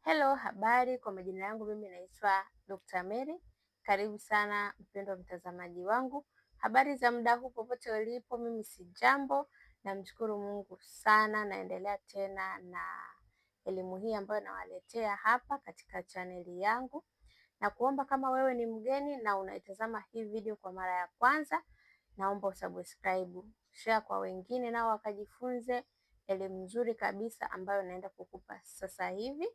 Hello, habari. Kwa majina yangu mimi naitwa Dr. Mary. Karibu sana mpendwa mtazamaji wangu. Habari za muda huu popote ulipo, mimi si jambo. Namshukuru Mungu sana, naendelea tena na elimu hii ambayo nawaletea hapa katika chaneli yangu. Na kuomba kama wewe ni mgeni na unaitazama hii video kwa mara ya kwanza, naomba usubscribe, share kwa wengine nao wakajifunze elimu nzuri kabisa ambayo naenda kukupa sasa hivi.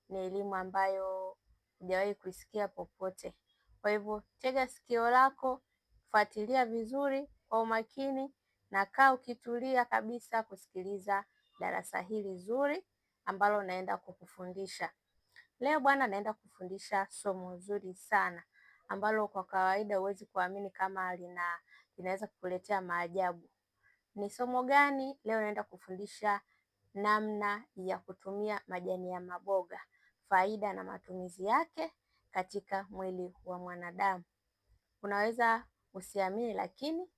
Ni elimu ambayo hujawahi kuisikia popote. Kwa hivyo tega sikio lako, fuatilia vizuri kwa umakini na kaa ukitulia kabisa kusikiliza darasa hili zuri ambalo naenda kukufundisha. Leo bwana, naenda kufundisha somo zuri sana ambalo kwa kawaida huwezi kuamini kama linaweza kukuletea maajabu. Ni somo gani? Leo naenda kufundisha namna ya kutumia majani ya maboga, faida na matumizi yake katika mwili wa mwanadamu. Unaweza usiamini, lakini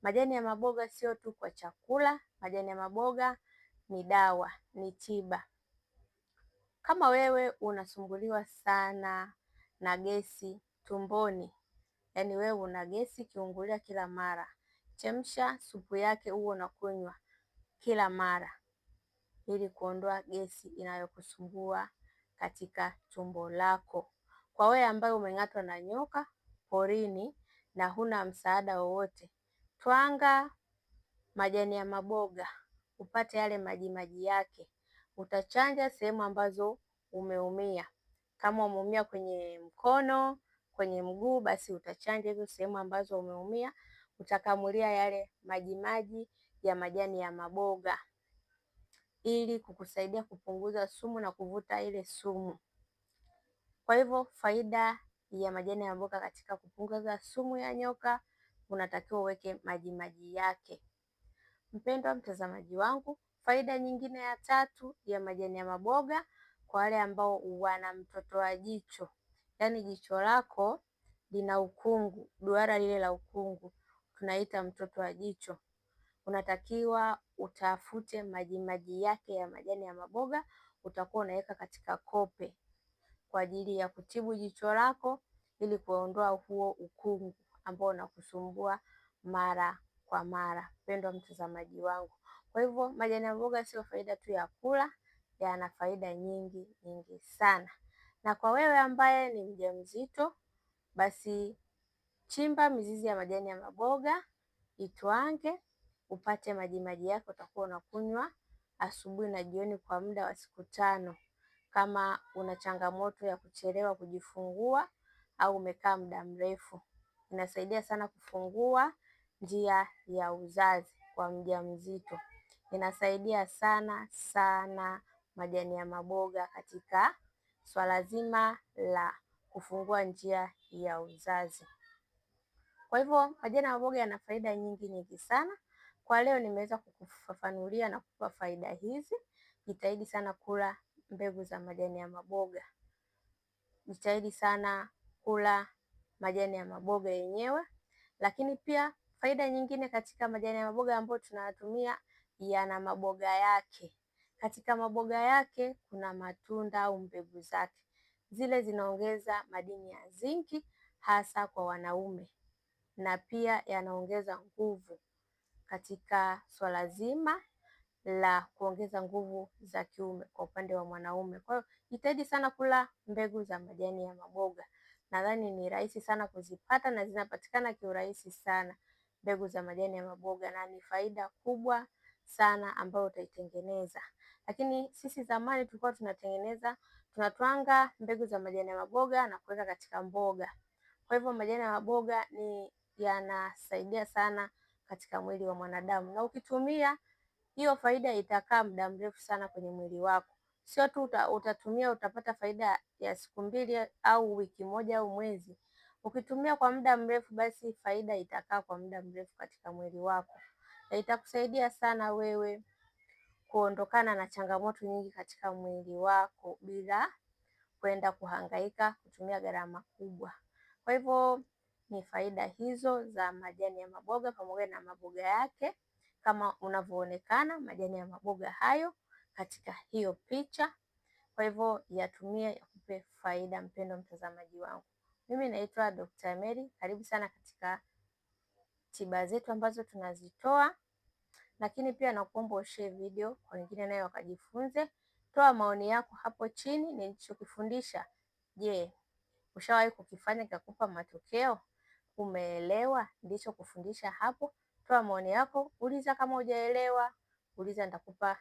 majani ya maboga sio tu kwa chakula. Majani ya maboga ni dawa, ni tiba. Kama wewe unasumbuliwa sana na gesi tumboni, yaani wewe una gesi kiungulia kila mara, chemsha supu yake huo unakunywa kila mara ili kuondoa gesi inayokusumbua katika tumbo lako. Kwa wewe ambaye umeng'atwa na nyoka porini na huna msaada wowote, twanga majani ya maboga upate yale maji yake. Utachanja sehemu ambazo umeumia. Kama umeumia kwenye mkono, kwenye mguu, basi utachanja hizo sehemu ambazo umeumia. Utakamulia yale maji ya majani ya maboga ili kukusaidia kupunguza sumu na kuvuta ile sumu. Kwa hivyo faida ya majani ya maboga katika kupunguza sumu ya nyoka, unatakiwa uweke maji yake. Mpendwa mtazamaji wangu, faida nyingine ya tatu ya majani ya maboga kwa wale ambao wana mtoto wa jicho, yaani jicho lako lina ukungu, duara lile la ukungu tunaita mtoto wa jicho, unatakiwa utafute maji yake ya majani ya maboga, utakuwa unaweka katika kope kwa ajili ya kutibu jicho lako ili kuondoa huo ukungu ambao unakusumbua mara kwa mara. Mpendwa mtazamaji wangu, kwa hivyo majani ya maboga sio faida tu ya kula, yana faida nyingi sana. Na kwa wewe ambaye ni mjamzito, basi chimba mizizi ya majani ya maboga, itwange, upate maji yako, utakuwa unakunywa asubuhi na jioni kwa muda wa siku 5. Kama una changamoto ya kuchelewa kujifungua au umekaa muda mrefu, inasaidia sana kufungua njia ya uzazi kwa mjamzito. Inasaidia sana majani ya maboga katika swala zima la kufungua njia ya uzazi. Kwa hivyo majani ya maboga yana faida nyingi sana. Kwa leo nimeweza kukufafanulia na kukupa faida hizi. Jitahidi sana kula mbegu za majani ya maboga. Jitahidi sana kula majani ya maboga yenyewe. Lakini pia faida nyingine katika majani ya maboga ambayo tunayatumia, yana maboga yake. Katika maboga yake kuna matunda au mbegu zake. Zile zinaongeza madini ya zinki hasa kwa wanaume, na pia yanaongeza nguvu katika swala zima la kuongeza nguvu za kiume kwa upande wa mwanaume. Kwa hiyo jitahidi sana kula mbegu za majani ya maboga. Nadhani ni rahisi sana kuzipata na zinapatikana kiurahisi sana mbegu za majani ya maboga, na ni faida kubwa sana ambayo utaitengeneza. Lakini sisi zamani tulikuwa tunatwanga mbegu za majani ya maboga na kuweka katika mboga. Kwa hivyo majani ya maboga yanasaidia sana katika mwili wa mwanadamu, na ukitumia hiyo faida itakaa muda mrefu sana kwenye mwili wako. Sio tu utatumia utapata faida ya siku 2 au wiki moja au mwezi. Ukitumia kwa muda mrefu, basi faida itakaa kwa muda mrefu katika mwili wako, na itakusaidia sana wewe kuondokana na changamoto nyingi katika mwili wako bila kwenda kuhangaika kutumia gharama kubwa. Kwa hivyo ni faida hizo za majani ya maboga pamoja na maboga yake, kama unavyoonekana majani ya maboga hayo katika hiyo picha. Kwa hivyo yatumie yakupe faida, mpendwa mtazamaji wangu. Mimi naitwa Dr. Mary, karibu sana katika tiba zetu ambazo tunazitoa, lakini pia nakuomba ushare video kwa wengine nayo wakajifunze. Toa maoni yako hapo chini nilichokifundisha. Je, ushawahi kukifanya kikakupa matokeo? Umeelewa ndicho kufundisha hapo? Toa maoni yako, uliza kama hujaelewa, uliza nitakupa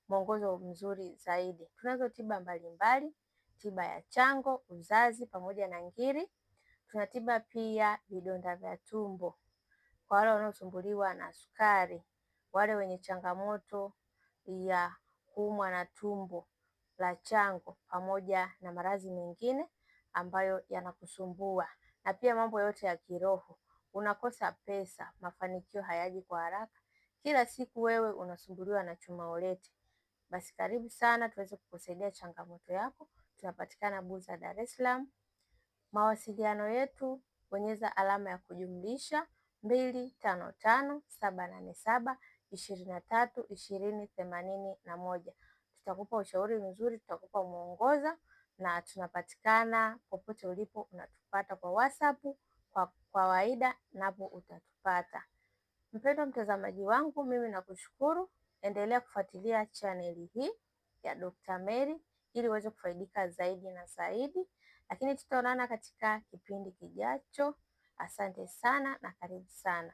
mwongozo mzuri zaidi. Tunazo tiba mbalimbali, tiba ya chango, uzazi pamoja na ngiri. Tunatiba pia vidonda vya tumbo kwa wale wanaosumbuliwa na sukari, wale wenye changamoto ya kuumwa na tumbo la chango pamoja na maradhi mengine ambayo yanakusumbua, na pia mambo yote ya kiroho. Unakosa pesa, mafanikio hayaji kwa haraka, kila siku wewe unasumbuliwa na chuma ulete, basi karibu sana tuweze kukusaidia changamoto yako. Tunapatikana Buza, Dar es Salaam. Mawasiliano yetu, bonyeza alama ya kujumlisha 255 787 23 20 81. Tutakupa ushauri mzuri, tutakupa mwongozo, na tunapatikana popote ulipo. Unatupata kwa WhatsApp, kwa kawaida napo utatupata. Mpendwa mtazamaji wangu, mimi nakushukuru. Endelea kufuatilia chaneli hii ya Dr. Mary ili uweze kufaidika zaidi na zaidi, lakini tutaonana katika kipindi kijacho. Asante sana na karibu sana.